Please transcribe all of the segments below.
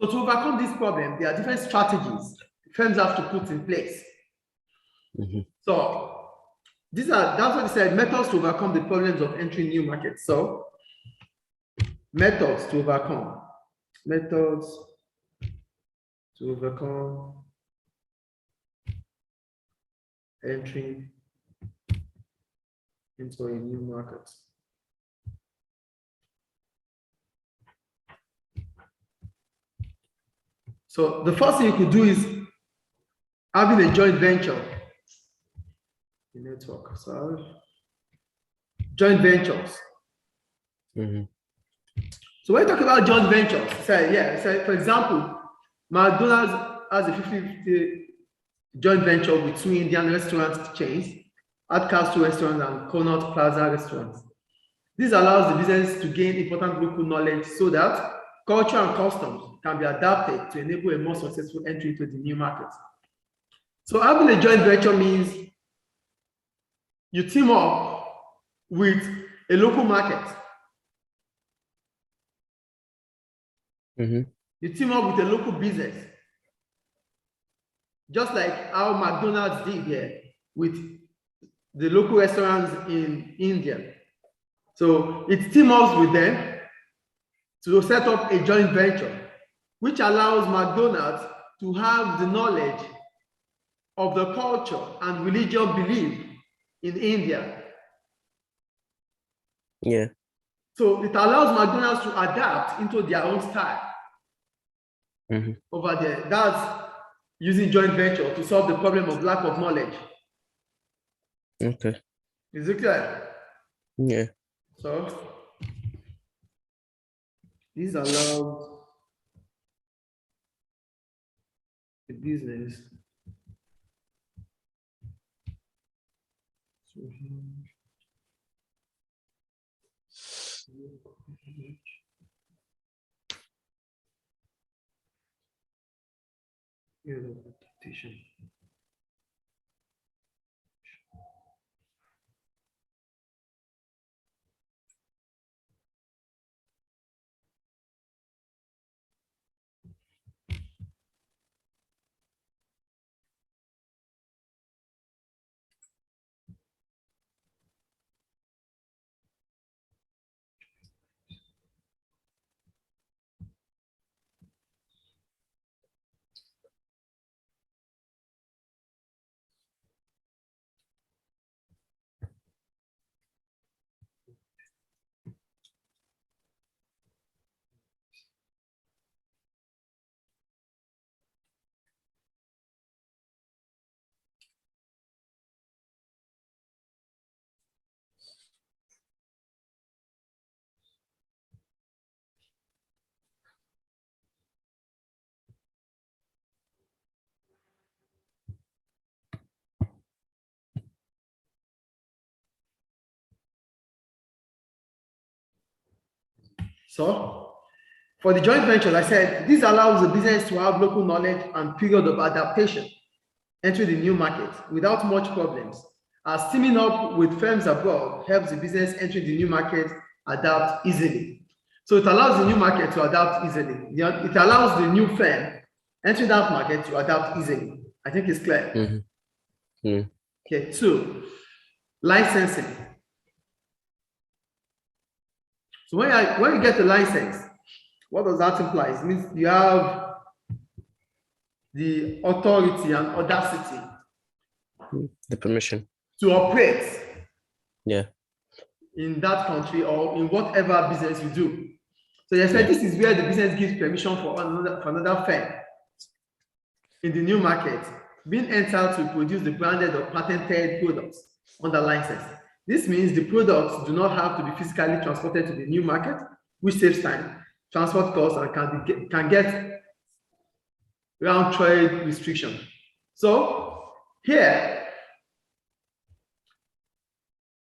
So to overcome this problem, there are different strategies firms have to put in place. So that's what they said, methods to overcome the problems of entering new markets. So methods to overcome entering into a new market. So the first thing you could do is having a joint venture. The network, so joint ventures. So when you talk about joint ventures, say for example, McDonald's has a 50-50 joint venture with two Indian restaurant chains, Art Castle Restaurant and Connaught Plaza Restaurants. This allows the business to gain important local knowledge so that culture and customs can be adapted to enable a more successful entry into the new market. So having a joint venture means you team up with a local market. You team up with a local business. Just like how McDonald's did here with the local restaurants in India. So it teams up with them to set up a joint venture, which allows McDonald's to have the knowledge of the culture and religious belief in India. Yeah. So it allows McDonald's to adapt into their own style over there. That's using joint venture to solve the problem of lack of knowledge. Okay. Is it clear? Yeah. So this allows the business to adaptation. So for the joint venture, I said, this allows the business to have local knowledge and period of adaptation entering the new market without much problems. As teaming up with firms abroad helps the business entering the new market adapt easily. So it allows the new market to adapt easily. It allows the new firm entering that market to adapt easily. I think it's clear. Okay, 2, licensing. So when you get the license, what does that imply? It means you have the authority and audacity. The permission. To operate. Yeah. In that country or in whatever business you do. So they said this is where the business gives permission for another firm in the new market being entitled to produce the branded or patented products under license. This means the products do not have to be physically transported to the new market, which saves time, transport costs, and can get around trade restriction. So here,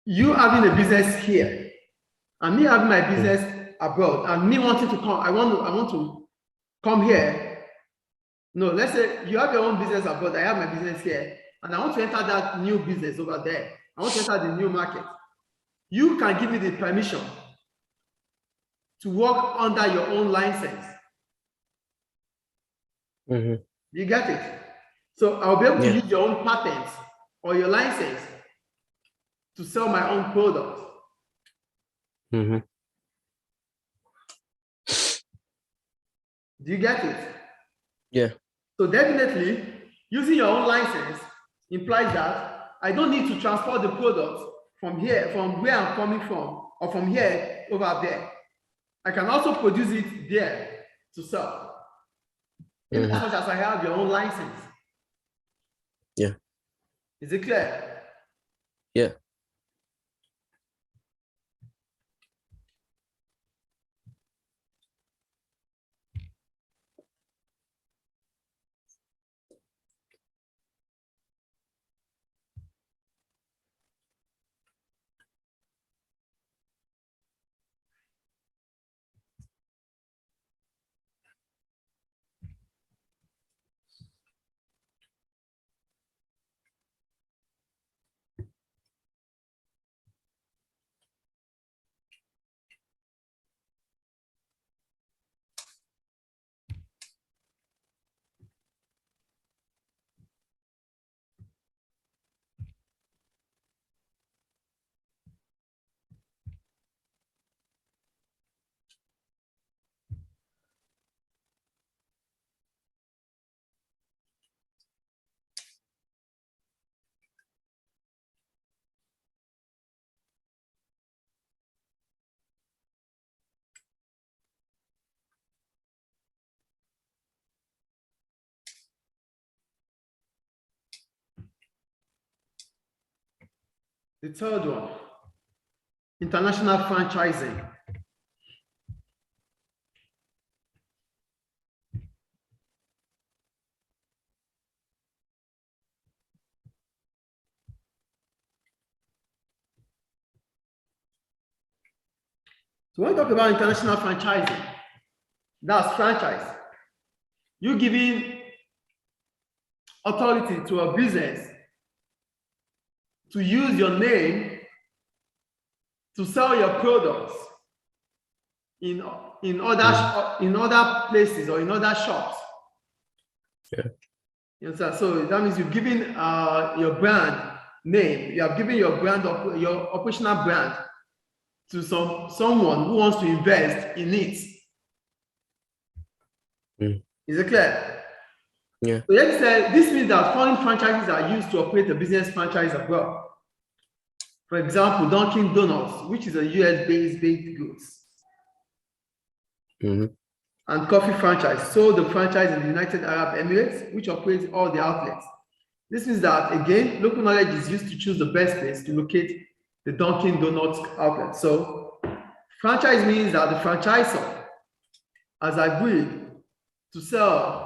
you having a business here, and me having my business abroad, and me wanting to come, I want to come here. No, let's say you have your own business abroad, I have my business here, and I want to enter that new business over there. I want to enter the new market. You can give me the permission to work under your own license. Mm-hmm. You get it? So I'll be able to Yeah. use your own patents or your license to sell my own product. Mm-hmm. Do you get it? Yeah. So definitely, using your own license implies that I don't need to transport the product from here, from where I'm coming from, or from here over there. I can also produce it there to sell. In as much as I have your own license. Yeah. Is it clear? Yeah. The third one, international franchising. So when we talk about international franchising, that's franchise. You giving authority to a business to use your name to sell your products in other places or in other shops. Yeah. You understand? So that means you've given your brand name. You have given your brand your operational brand to someone who wants to invest in it. Is it clear? Yeah. So this means that foreign franchises are used to operate a business franchise abroad. For example, Dunkin' Donuts, which is a US-based baked goods, and coffee franchise sold the franchise in the United Arab Emirates, which operates all the outlets. This means that, again, local knowledge is used to choose the best place to locate the Dunkin' Donuts outlet. So franchise means that the franchisor has agreed to sell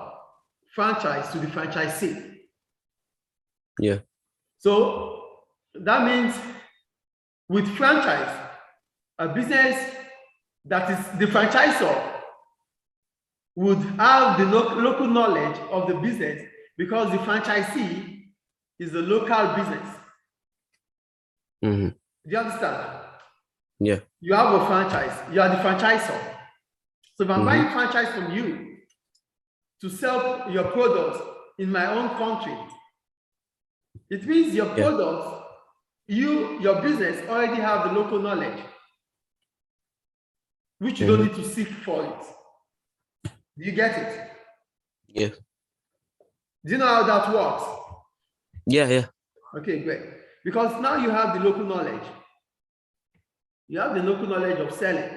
franchise to the franchisee. Yeah. So that means with franchise, a business that is the franchisor would have the local knowledge of the business because the franchisee is the local business. Do you understand? Yeah. You have a franchise, you are the franchisor. So if I'm buying franchise from you to sell your products in my own country, it means your products, your business already have the local knowledge, which you don't need to seek for it. Do you get it? Yeah. Do you know how that works? Yeah. Yeah. Okay, great. Because now you have the local knowledge. You have the local knowledge of selling.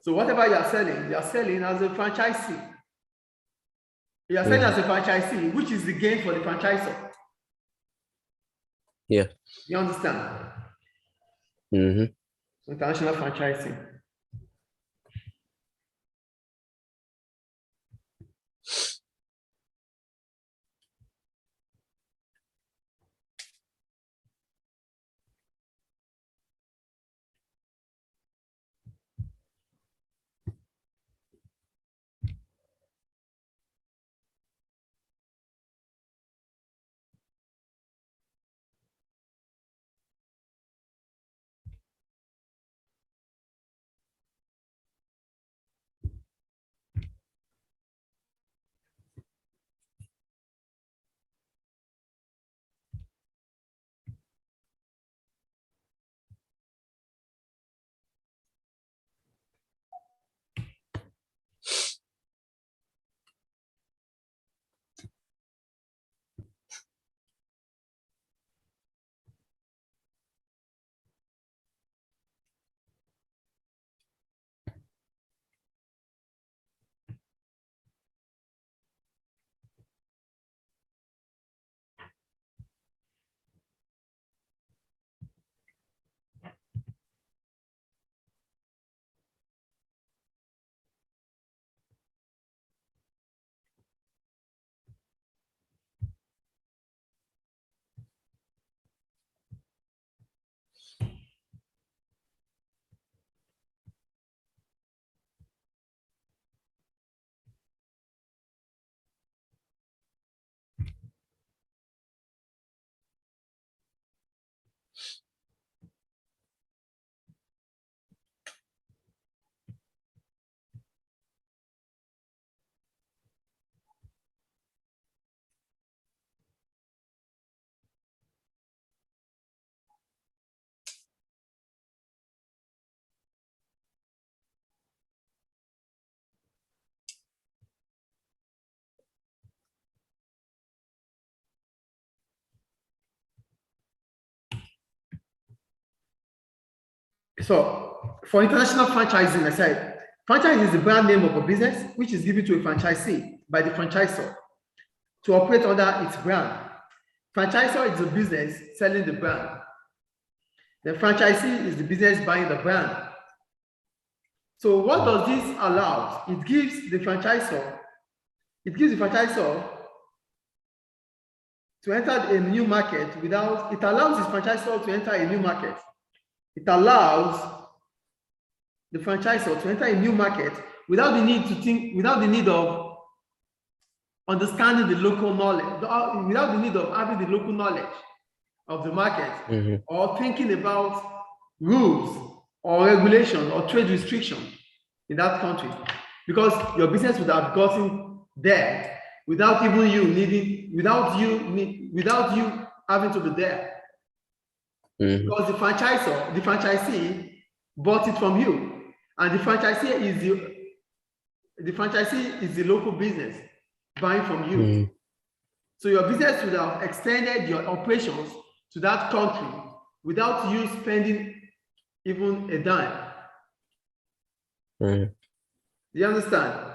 So whatever you are selling as a franchisee. You are selling as a franchisee, which is the gain for the franchisor. Yeah. You understand? International franchising. So for international franchising, I said, franchise is the brand name of a business which is given to a franchisee by the franchisor to operate under its brand. Franchisor is a business selling the brand. The franchisee is the business buying the brand. So what does this allow? It gives the franchisor to enter a new market without, it allows the franchisor to enter a new market. It allows the franchisor to enter a new market without the need to think, without the need of understanding the local knowledge, without the need of having the local knowledge of the market, or thinking about rules or regulation or trade restriction in that country, because your business would have gotten there without even you needing, without you having to be there, because the franchisee bought it from you, and the franchisee is the local business buying from you. So your business would have extended your operations to that country without you spending even a dime. Do you understand?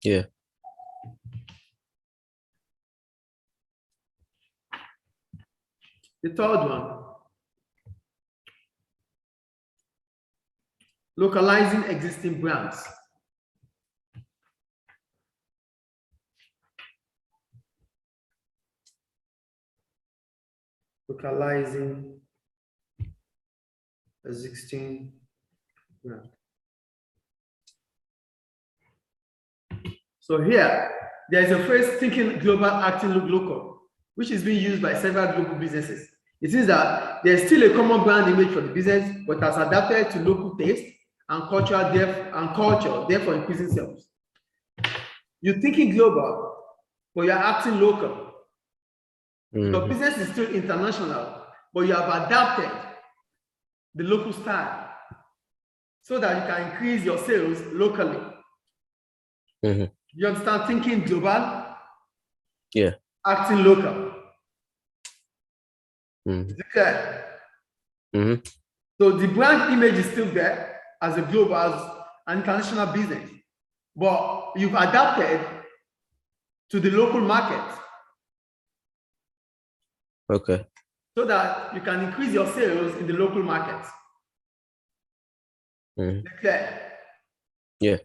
Yeah. The third one, localizing existing brands. Localizing existing brand. So here, there is a phrase, thinking global, acting local, which is being used by several global businesses. It means that there's still a common brand image for the business, but has adapted to local taste and culture, therefore increasing sales. You're thinking global, but you're acting local. Your business is still international, but you have adapted the local style so that you can increase your sales locally. You understand? Thinking global, Yeah. acting local. Is it clear? So the brand image is still there as a global, as an international business, but you've adapted to the local market. Okay. So that you can increase your sales in the local market. Is it clear? Yeah.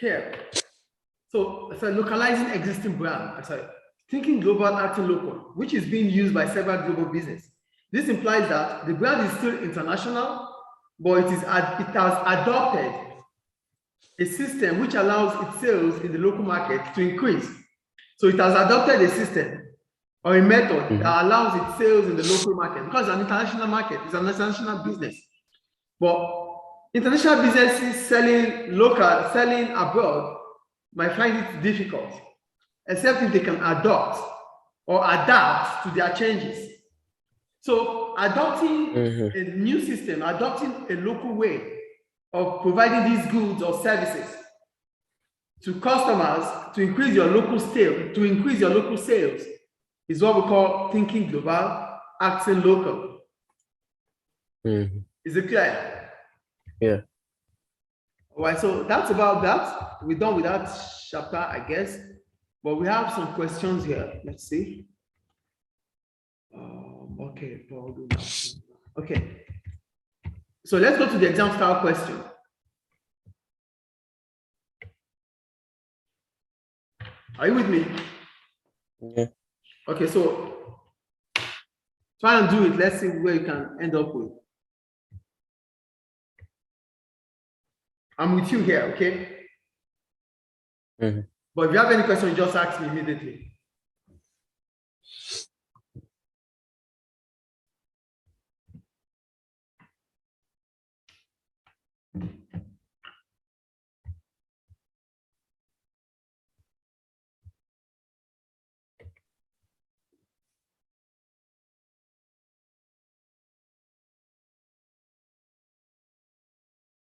Here. So localizing existing brand. Thinking global, acting local, which is being used by several global businesses. This implies that the brand is still international, but it has adopted a system which allows its sales in the local market to increase. So it has adopted a system or a method that allows its sales in the local market, because it's an international market, it's an international business. But international businesses selling abroad might find it difficult, except if they can adopt or adapt to their changes. So adopting a new system, adopting a local way of providing these goods or services to customers to increase your local sales is what we call thinking global, acting local. Mhm. Is it clear? Yeah. All right, so that's about that. We're done with that chapter, I guess. But we have some questions here. Let's see. Okay. Okay. So let's go to the exam style question. Are you with me? Yeah. Okay, so try and do it. Let's see where you can end up with. I'm with you here, okay? Mhm. But if you have any questions, just ask me immediately.